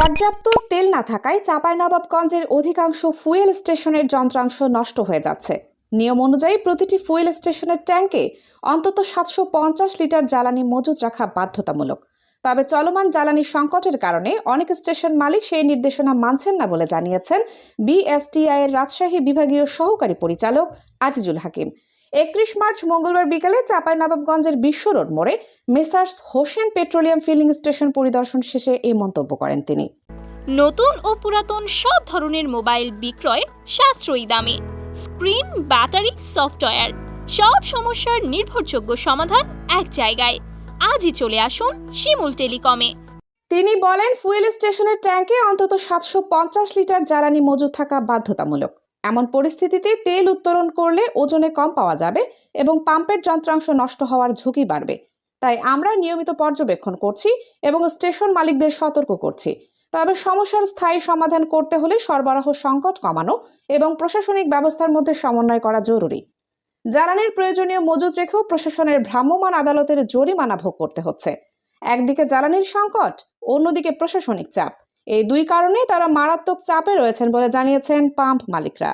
পর্যাপ্ত তেল না থাকায় চাঁপাইনবাবগঞ্জের অধিকাংশ ফুয়েল স্টেশনের যন্ত্রাংশ নষ্ট হয়ে যাচ্ছে। নিয়ম অনুযায়ী প্রতিটি ফুয়েল স্টেশনের ট্যাঙ্কে অন্তত 750 লিটার জ্বালানি মজুত রাখা বাধ্যতামূলক। তবে চলমান জ্বালানি সংকটের কারণে অনেক স্টেশন মালিক সেই নির্দেশনা মানছেন না বলে জানিয়েছেন বিএসটিআই এর রাজশাহী বিভাগীয় সহকারী পরিচালক আজিজুল হাকিম। 31 মার্চ মঙ্গলবার বিকালে চাঁপাইনবাবগঞ্জের বিশ্ব রোড মোড়ে messrs Hossain petroleum filling station পরিদর্শন শেষে এই মন্তব্য করেন তিনি। নতুন ও পুরাতন সব ধরনের মোবাইল বিক্রয় সাশ্রয়ী দামে, স্ক্রিন, ব্যাটারি, সফটওয়্যার, সব সমস্যার নির্ভরযোগ্য সমাধান এক জায়গায়। আজই চলে আসুন শিমুল টেলিকমে। তিনি বলেন, ফুয়েল স্টেশনের ট্যাঙ্কে অন্তত 750 লিটার জ্বালানি মজুত থাকা বাধ্যতামূলক। এমন পরিস্থিতিতে তেল উত্তোলন করলে ওজনে কম পাওয়া যাবে এবং পাম্পের যন্ত্রাংশ নষ্ট হওয়ার ঝুঁকি বাড়বে। তাই আমরা নিয়মিত পর্যবেক্ষণ করছি এবং স্টেশন মালিকদের সতর্ক করছি। তবে সমস্যার স্থায়ী সমাধান করতে হলে সরবরাহ সংকট কমানো এবং প্রশাসনিক ব্যবস্থার মধ্যে সমন্বয় করা জরুরি। জ্বালানির প্রয়োজনীয় মজুত রেখেও প্রশাসনের ভ্রাম্যমাণ আদালতের জরিমানা ভোগ করতে হচ্ছে। একদিকে জ্বালানির সংকট, অন্যদিকে প্রশাসনিক চাপ, এই দুই কারণে তারা মারাত্মক চাপে রয়েছেন বলে জানিয়েছেন পাম্প মালিকরা।